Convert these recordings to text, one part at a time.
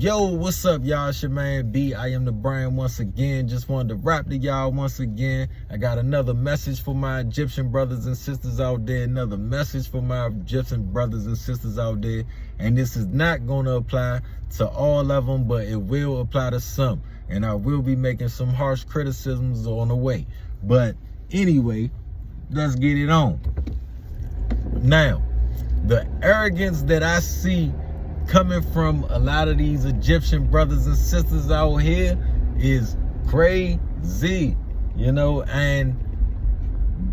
Yo, what's up, y'all? It's your man B. I am the brand once again. Just wanted to rap to y'all once again. I got another message for my Egyptian brothers and sisters out there. Another message for my Egyptian brothers and sisters out there. And this is not going to apply to all of them, but it will apply to some. And I will be making some harsh criticisms on the way. But anyway, let's get it on. Now, the arrogance that I see coming from a lot of these Egyptian brothers and sisters out here is crazy, you know, and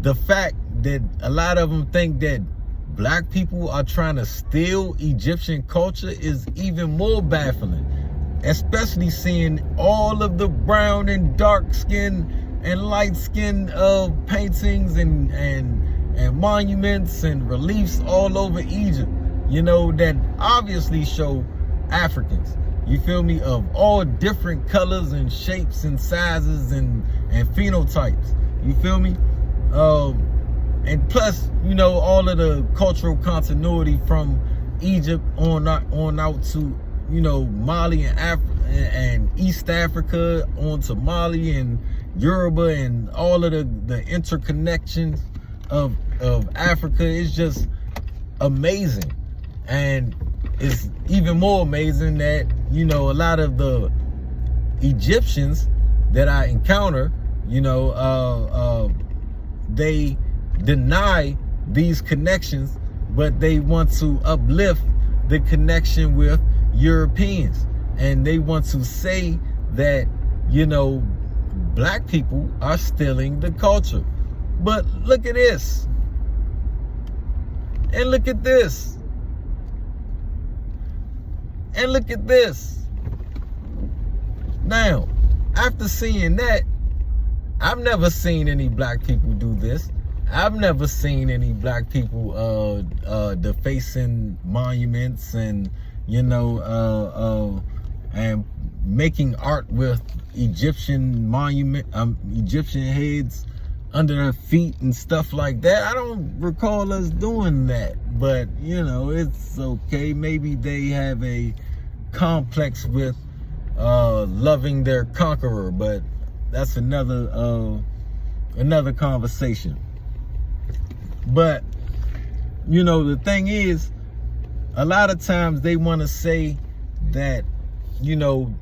the fact that a lot of them think that black people are trying to steal Egyptian culture is even more baffling, especially seeing all of the brown and dark skin and light skin paintings and monuments and reliefs all over Egypt, you know, that obviously show Africans, you feel me, of all different colors and shapes and sizes and phenotypes, you feel me? And plus, you know, all of the cultural continuity from Egypt on out to, you know, Mali and East Africa, on to Mali and Yoruba, and all of the interconnections of Africa is just amazing. And it's even more amazing that, you know, a lot of the Egyptians that I encounter, you know, they deny these connections, but they want to uplift the connection with Europeans. And they want to say that, you know, black people are stealing the culture. But look at this. And look at this. And look at this. Now, after seeing that, I've never seen any black people do this. I've never seen any black people defacing monuments and, you know, and making art with Egyptian Egyptian heads under their feet and stuff like that. I don't recall us doing that, but you know, it's okay. Maybe they have a complex with loving their conqueror, but that's another conversation. But you know, the thing is, a lot of times they want to say that, you know,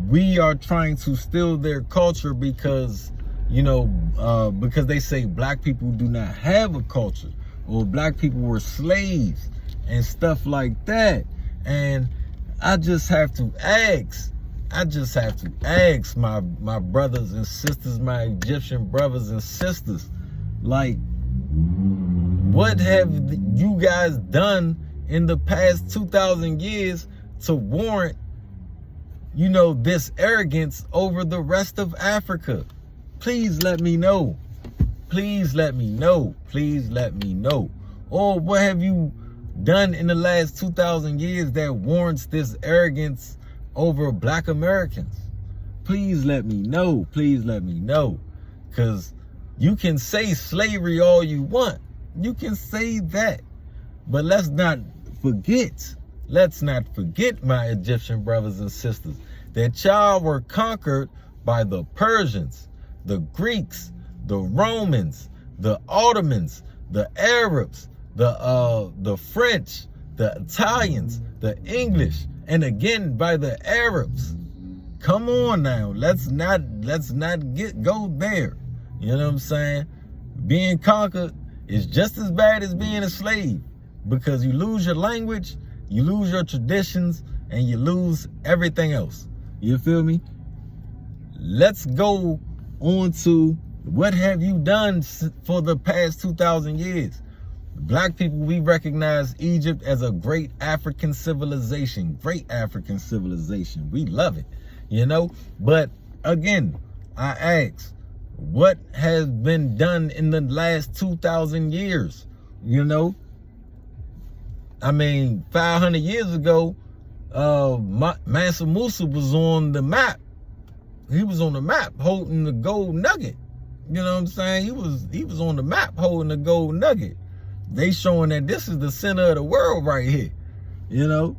we are trying to steal their culture because, you know, because they say black people do not have a culture, or black people were slaves and stuff like that. And I just have to ask my brothers and sisters, my Egyptian brothers and sisters, like, what have you guys done in the past 2,000 years to warrant, you know, this arrogance over the rest of Africa? Please let me know. Please let me know. Please let me know. Or what have you done in the last 2,000 years that warrants this arrogance over black Americans? Please let me know. Please let me know. Because you can say slavery all you want. You can say that. But let's not forget, my Egyptian brothers and sisters, that y'all were conquered by the Persians, the Greeks, the Romans, the Ottomans, the Arabs, the French, the Italians, the English, and again by the Arabs. Come on now, let's not go there. You know what I'm saying? Being conquered is just as bad as being a slave, because you lose your language, you lose your traditions, and you lose everything else. You feel me? Let's go on to what have you done for the past 2,000 years. Black people, we recognize Egypt as a great African civilization. We love it, you know? But again, I ask, what has been done in the last 2,000 years? You know, I mean, 500 years ago, Mansa Musa was on the map. He was on the map holding the gold nugget. You know what I'm saying? He was on the map holding the gold nugget. They showing that this is the center of the world right here. You know,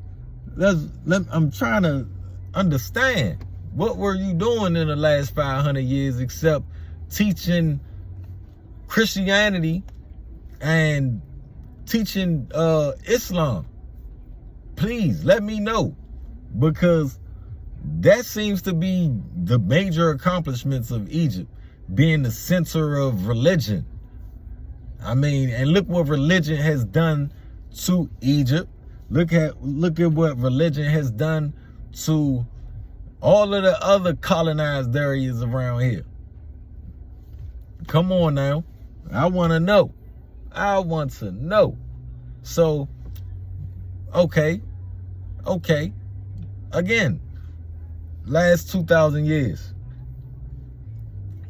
I'm trying to understand. What were you doing in the last 500 years except teaching Christianity and teaching Islam? Please let me know, because that seems to be the major accomplishments of Egypt, being the center of religion. I mean, and look what religion has done to Egypt. Look at what religion has done to all of the other colonized areas around here. Come on now. I want to know. I want to know. So, okay. Again, last 2,000 years.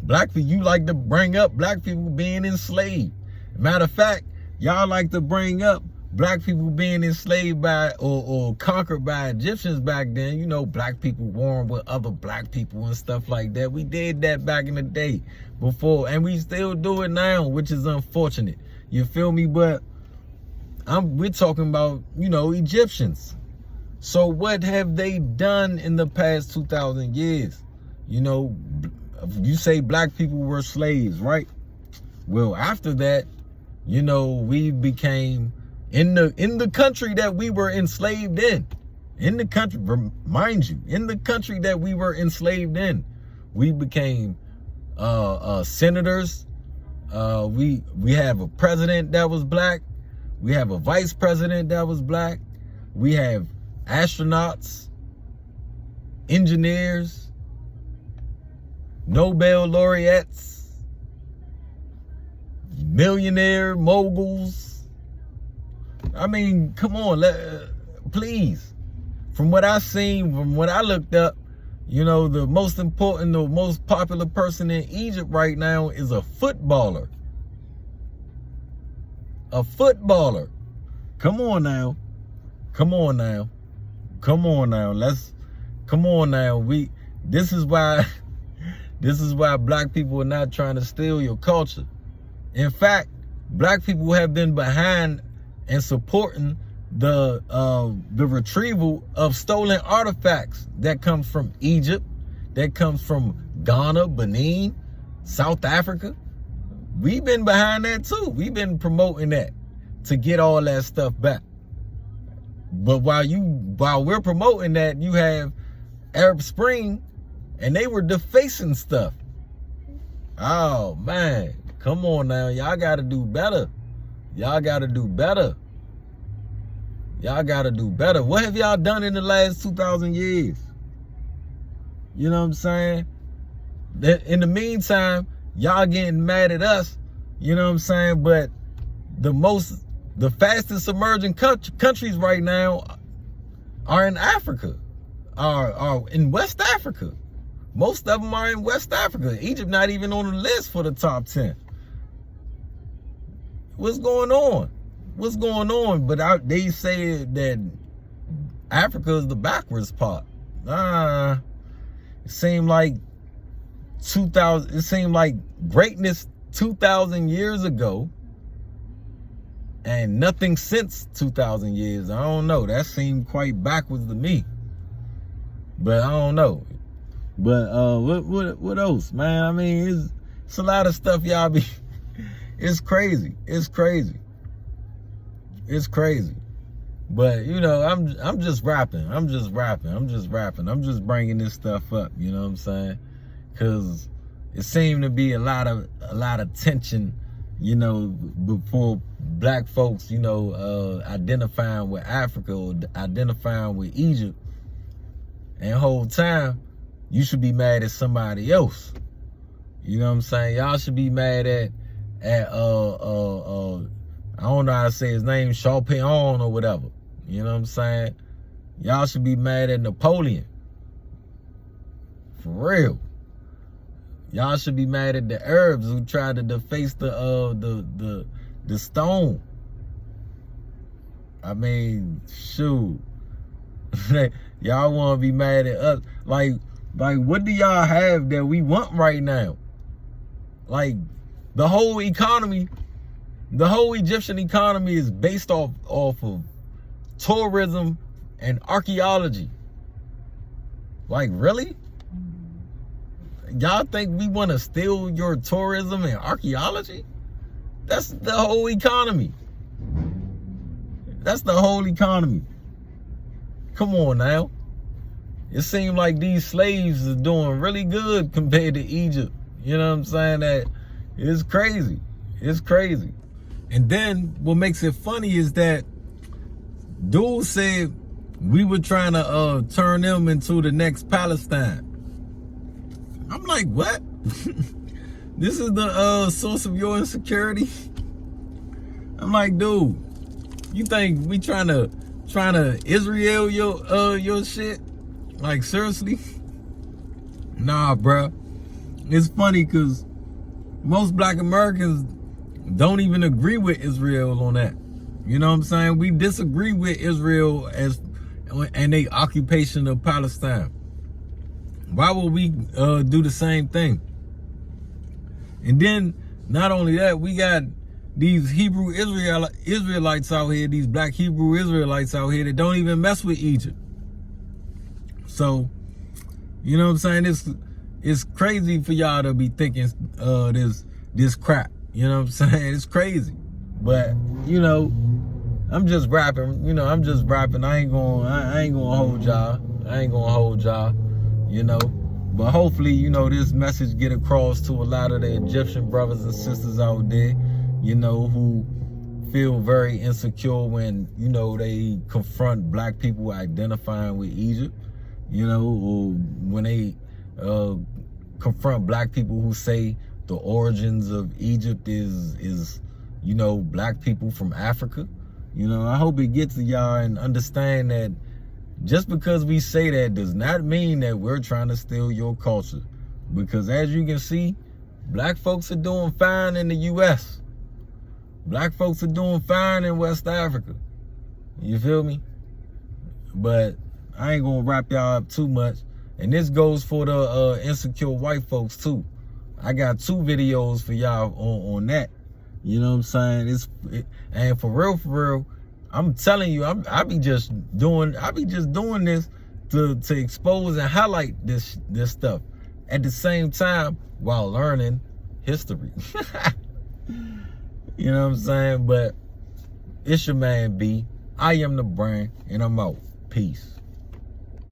Black people, you like to bring up black people being enslaved. Matter of fact, y'all like to bring up black people being enslaved by or conquered by Egyptians back then. You know, black people warring with other black people and stuff like that. We did that back in the day before, and we still do it now, which is unfortunate. You feel me? But we're talking about, you know, Egyptians. So what have they done in the past 2,000 years? You know, you say black people were slaves, right? Well, after that, you know, we became in the country that we were enslaved in the country, mind you, in the country that we were enslaved in, we became senators. We have a president that was black. We have a vice president that was black. We have astronauts, engineers, Nobel laureates, millionaire moguls. I mean, come on, please. From what I seen, from what I looked up, you know, the most important, the most popular person in Egypt right now is a footballer. A footballer. Come on now. Come on now. Come on now. Come on now. This is why black people are not trying to steal your culture. In fact, black people have been behind and supporting the retrieval of stolen artifacts that comes from Egypt, that comes from Ghana, Benin, South Africa. We've been behind that too. We've been promoting that to get all that stuff back. But while we're promoting that, you have Arab Spring, and they were defacing stuff. Oh man, come on now, y'all gotta do better. Y'all gotta do better. Y'all gotta do better. What have y'all done in the last 2,000 years? You know what I'm saying? In the meantime, y'all getting mad at us, you know what I'm saying? But the fastest emerging countries right now are in Africa, are in West Africa. Most of them are in West Africa. Egypt not even on the list for the top 10. What's going on? What's going on? But they say that Africa is the backwards part. It seemed like 2,000. It seemed like greatness 2,000 years ago, and nothing since 2,000 years. I don't know. That seemed quite backwards to me. But I don't know. But what else, man? I mean, it's a lot of stuff y'all be. It's crazy. It's crazy. It's crazy. But you know, I'm just rapping. I'm just bringing this stuff up. You know what I'm saying? Because it seemed to be a lot of tension, you know, before black folks, you know, identifying with Africa or identifying with Egypt, and the whole time you should be mad at somebody else. You know what I'm saying? Y'all should be mad at I don't know how to say his name, Champignon or whatever. You know what I'm saying? Y'all should be mad at Napoleon. For real. Y'all should be mad at the Arabs who tried to deface the stone. I mean, shoot. Y'all want to be mad at us? Like, what do y'all have that we want right now? Like, the whole economy, the whole Egyptian economy is based off of tourism and archaeology. Like, really? Y'all think we want to steal your tourism and archaeology? That's the whole economy. That's the whole economy. Come on now. It seems like these slaves are doing really good compared to Egypt. You know what I'm saying? That it's crazy. It's crazy. And then what makes it funny is that dude said we were trying to turn them into the next Palestine. I'm like, what? This is the source of your insecurity? I'm like, dude, you think we trying to Israel your shit? Like, seriously? Nah, bruh. It's funny because most black Americans don't even agree with Israel on that. You know what I'm saying? We disagree with Israel and the occupation of Palestine. Why would we do the same thing? And then, not only that, we got these Hebrew Israelites out here, these black Hebrew Israelites out here that don't even mess with Egypt. So, you know what I'm saying? It's crazy for y'all to be thinking this crap. You know what I'm saying? It's crazy. But, you know, I'm just rapping. You know, I'm just rapping. I ain't gonna hold y'all. You know. But hopefully, you know, this message get across to a lot of the Egyptian brothers and sisters out there, you know, who feel very insecure when, you know, they confront black people identifying with Egypt, you know, or when they confront black people who say the origins of Egypt is, you know, black people from Africa. You know, I hope it gets to y'all and understand that just because we say that does not mean that we're trying to steal your culture. Because as you can see, black folks are doing fine in the U.S. Black folks are doing fine in West Africa. You feel me? But I ain't gonna wrap y'all up too much. And this goes for the insecure white folks too. I got 2 videos for y'all on that. You know what I'm saying? And for real, I'm telling you, I be just doing this to expose and highlight this stuff at the same time while learning history. You know what I'm saying? But it's your man B. I am the brand, and I'm out. Peace.